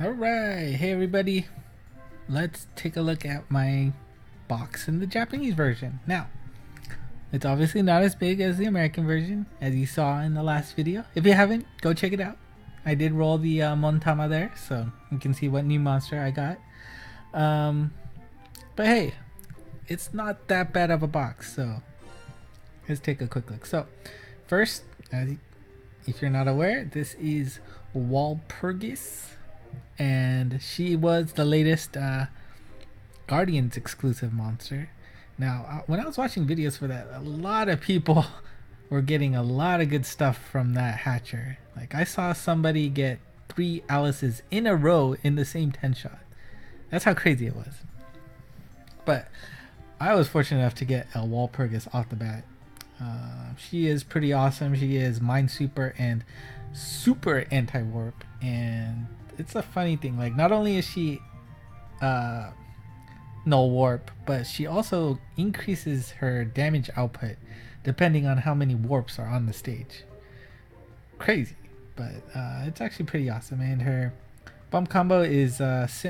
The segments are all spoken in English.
Alright, hey everybody, let's take a look at my box in the Japanese version. Now, it's obviously not as big as the American version, as you saw in the last video. If you haven't, go check it out. I did roll the Montama there, so you can see what new monster I got. But hey, it's not that bad of a box, so let's take a quick look. So, first, if you're not aware, this is Walpurgis, and she was the latest Guardians exclusive monster. Now, when I was watching videos for that, a lot of people were getting a lot of good stuff from that hatcher. Like, I saw somebody get 3 Alices in a row in the same 10 shot. That's how crazy it was. But I was fortunate enough to get a Walpurgis off the bat. She is pretty awesome. She is Mind Super and super anti-warp, and it's a funny thing. Like, not only is she no warp, but she also increases her damage output depending on how many warps are on the stage. Crazy, but it's actually pretty awesome. And her bump combo is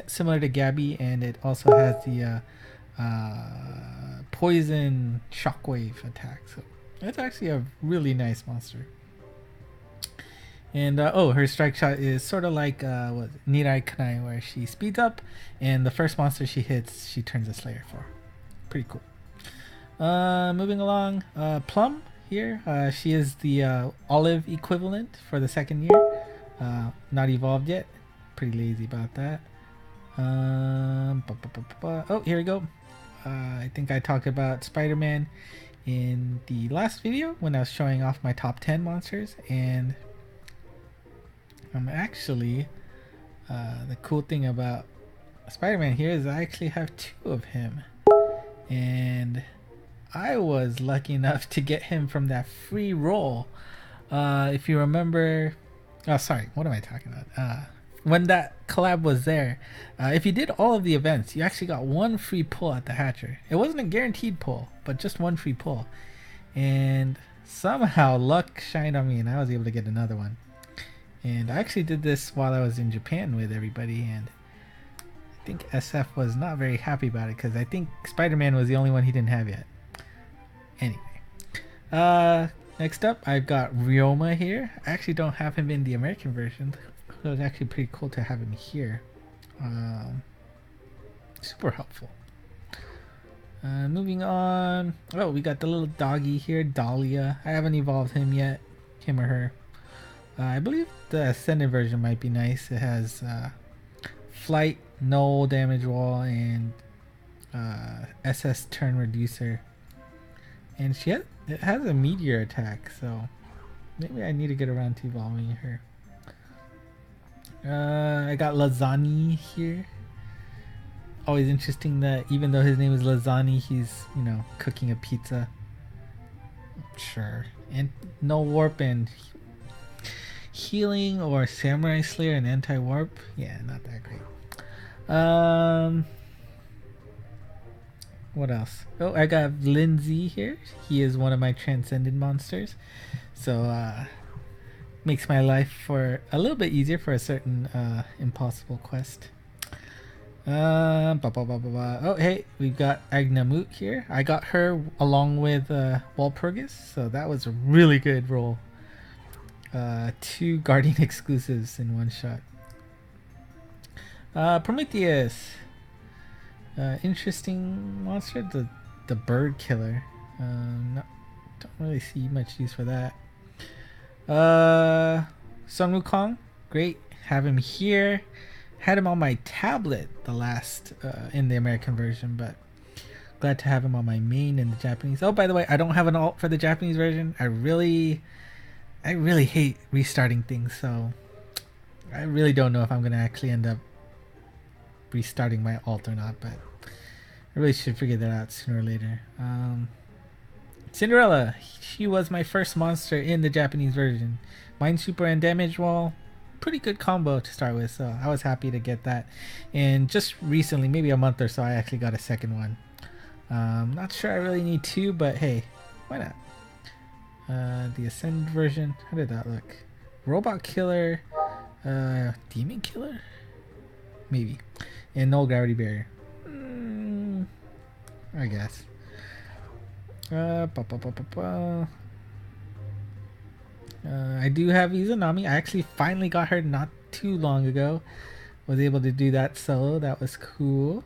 similar to Gabby, and it also has the poison shockwave attack. So it's actually a really nice monster. And her strike shot is sort of like Nirai Kanai, where she speeds up, and the first monster she hits, she turns a Slayer for. Pretty cool. Moving along, Plum here. She is the Olive equivalent for the second year. Not evolved yet. Pretty lazy about that. Oh, here we go. I think I talked about Spider-Man in the last video when I was showing off my top 10 monsters, and I'm actually the cool thing about Spider-Man here is I actually have 2 of him, and I was lucky enough to get him from that free roll. If you remember, oh sorry, what am I talking about? When that collab was there, if you did all of the events, you actually got 1 free pull at the hatcher. It wasn't a guaranteed pull, but just 1 free pull, and somehow luck shined on me and I was able to get another one. And I actually did this while I was in Japan with everybody, and I think SF was not very happy about it because I think Spider-Man was the only one he didn't have yet. Anyway, next up I've got Ryoma here. I actually don't have him in the American version, so it's actually pretty cool to have him here. Super helpful. Moving on. Oh, we got the little doggy here, Dahlia. I haven't evolved him yet, him or her. I believe the Ascended version might be nice. It has flight, no damage wall, and SS turn reducer. And it has a meteor attack, so maybe I need to get around to evolving her. I got Lazani here. Always interesting that even though his name is Lazani, he's, cooking a pizza. Sure. And no warp and healing or Samurai Slayer and anti-warp. Yeah, not that great. What else? Oh, I got Lindsay here. He is one of my transcended monsters, so makes my life for a little bit easier for a certain impossible quest. Oh, hey, we've got Agnamoot here. I got her along with Walpurgis, so that was a really good roll. 2 Guardian exclusives in 1 shot. Prometheus. Interesting monster, the bird killer. Don't really see much use for that. Sun Wukong, great. Have him here. Had him on my tablet the last in the American version, but glad to have him on my main in the Japanese. Oh, by the way, I don't have an alt for the Japanese version. I really hate restarting things, so I really don't know if I'm gonna actually end up restarting my alt or not, but I really should figure that out sooner or later. Cinderella, she was my first monster in the Japanese version. Mind Super and Damage Wall, pretty good combo to start with, so I was happy to get that. And just recently, maybe a month or so, I actually got a second one. Not sure I really need 2, but hey, why not? The Ascend version, how did that look? Robot Killer, Demon Killer? maybe. And null gravity barrier. I guess. I do have Izanami. I actually finally got her not too long ago. Was able to do that solo. That was cool.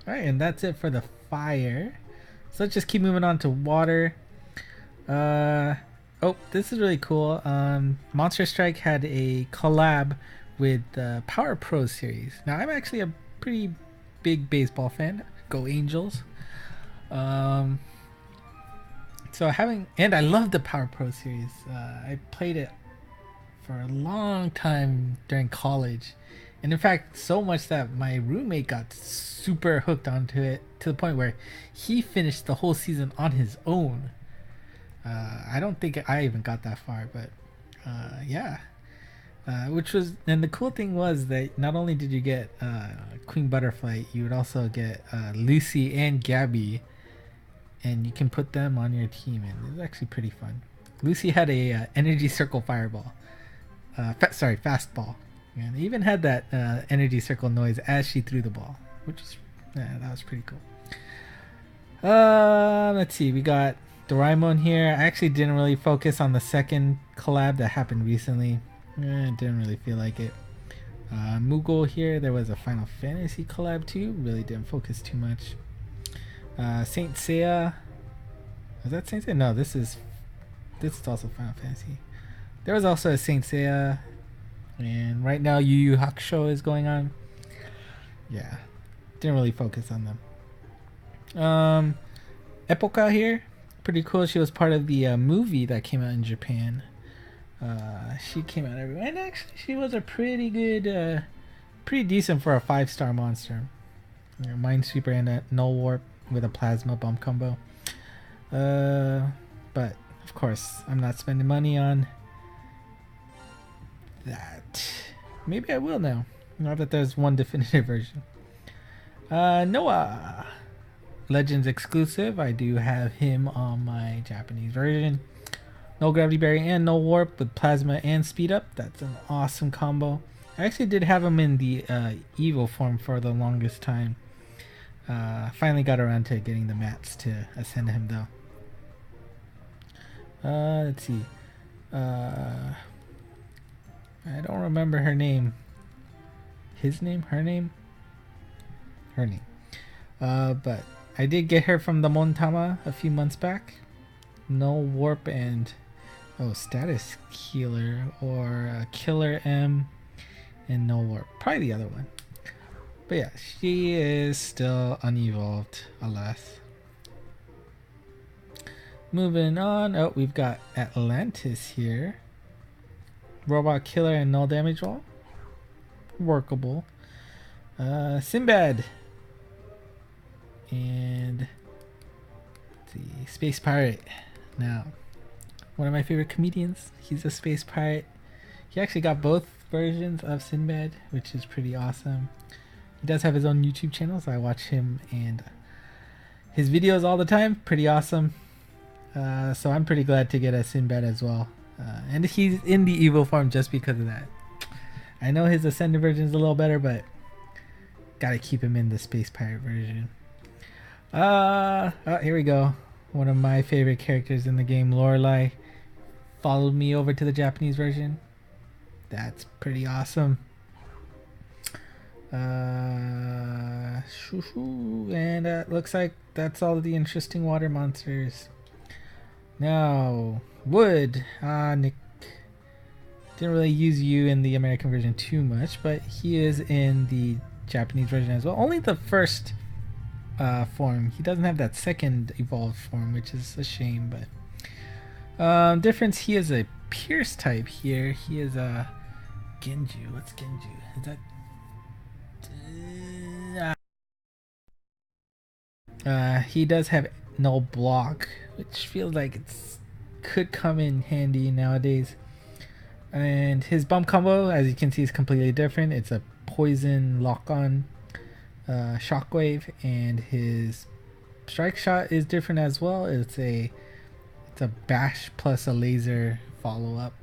Alright, and that's it for the fire. So let's just keep moving on to water. Oh, this is really cool. Monster Strike had a collab with the Power Pro series. Now, I'm actually a pretty big baseball fan. Go Angels. And I love the Power Pro series. I played it for a long time during college. And in fact, so much that my roommate got super hooked onto it to the point where he finished the whole season on his own. I don't think I even got that far, but yeah. And the cool thing was that not only did you get Queen Butterfly, you would also get Lucy and Gabby, and you can put them on your team, and it was actually pretty fun. Lucy had a energy circle fireball, fastball, and even had that energy circle noise as she threw the ball, which is that was pretty cool. Let's see, we got Doraemon here. I actually didn't really focus on the second collab that happened recently. Didn't really feel like it. Moogle here. There was a Final Fantasy collab too. Really didn't focus too much. Saint Seiya. Was that Saint Seiya? No, this is also Final Fantasy. There was also a Saint Seiya, and right now Yu Yu Hakusho is going on. Yeah, didn't really focus on them. Epoca here. Pretty cool. She was part of the movie that came out in Japan. She came out everywhere, and actually she was a pretty good, pretty decent for a 5-star monster. Minesweeper and a Null Warp with a Plasma Bump combo. But of course I'm not spending money on that. Maybe I will now that there's one definitive version. Noah, Legends exclusive. I do have him on my Japanese version. No Gravity Berry and no Warp with Plasma and Speed Up. That's an awesome combo. I actually did have him in the Evo form for the longest time. Finally got around to getting the mats to ascend him though. Let's see. I don't remember her name. His name? Her name? Her name. But I did get her from the Montama a few months back. No Warp and Status Killer or Killer M and No Warp. Probably the other one. But yeah, she is still unevolved, alas. Moving on. Oh, we've got Atlantis here. Robot Killer and Null Damage Wall. Workable. Sinbad. And the Space Pirate. Now, one of my favorite comedians. He's a space pirate. He actually got both versions of Sinbad, which is pretty awesome. He does have his own YouTube channel, so I watch him and his videos all the time. Pretty awesome. So I'm pretty glad to get a Sinbad as well. And he's in the evil form just because of that. I know his Ascended version is a little better, but gotta keep him in the Space Pirate version. Oh, here we go. One of my favorite characters in the game, Lorelei, followed me over to the Japanese version. That's pretty awesome. And looks like that's all of the interesting water monsters. Now, Wood. Nick didn't really use you in the American version too much, but he is in the Japanese version as well. Only the first form. He doesn't have that second evolved form, which is a shame, but difference, he is a Pierce type here. He is a Genju. What's Genju? Is that he does have no block, which feels like it's could come in handy nowadays. And his bump combo, as you can see, is completely different. It's a poison lock-on shockwave, and his strike shot is different as well. It's a bash plus a laser follow-up,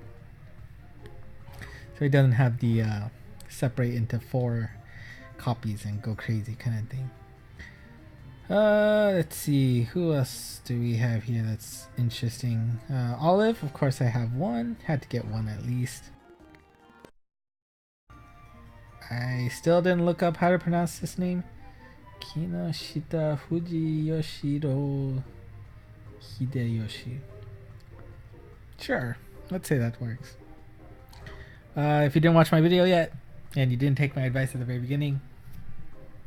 so he doesn't have the separate into 4 copies and go crazy kind of thing. Let's see, who else do we have here that's interesting? Olive, of course I have one. Had to get one at least. I still didn't look up how to pronounce this name. Kinoshita Fujiyoshiro Hideyoshi. Sure, let's say that works. If you didn't watch my video yet, and you didn't take my advice at the very beginning,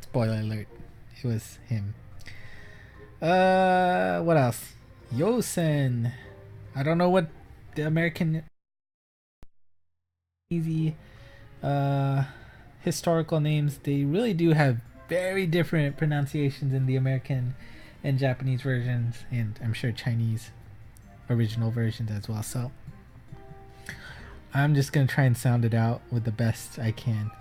spoiler alert, it was him. What else? Yosen. I don't know what the American easy historical names. They really do have very different pronunciations in the American and Japanese versions, and I'm sure Chinese original versions as well. So I'm just gonna try and sound it out with the best I can.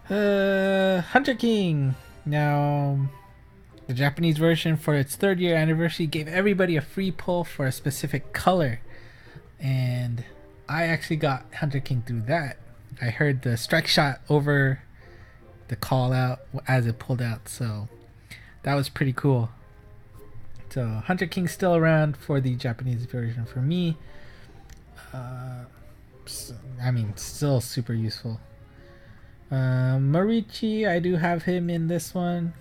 Hunter King. Now, the Japanese version, for its 3rd year anniversary, gave everybody a free pull for a specific color, and I actually got Hunter King through that. I heard the strike shot over the call out as it pulled out, so that was pretty cool. So Hunter King's still around for the Japanese version for me. I mean, still super useful. Marichi, I do have him in this one.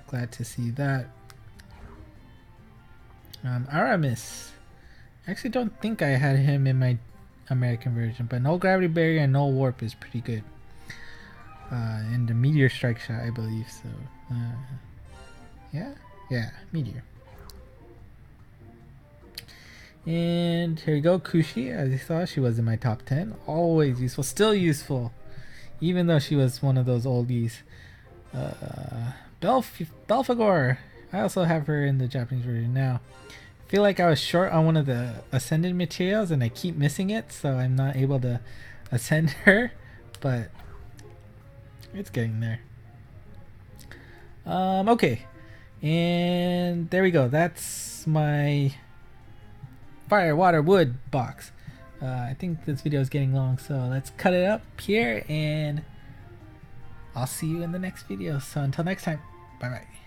Glad to see that. Aramis. I actually don't think I had him in my American version, but no gravity barrier and no warp is pretty good. And the meteor strike shot, I believe. So, yeah, meteor. And here we go, Kushi. As you saw, she was in my top 10. Always useful, still useful, even though she was one of those oldies. Belphegor. I also have her in the Japanese version now. I feel like I was short on one of the ascended materials and I keep missing it, so I'm not able to ascend her, but it's getting there. Okay, and there we go. That's my fire, water, wood box. I think this video is getting long, so let's cut it up here and I'll see you in the next video. So until next time, bye bye.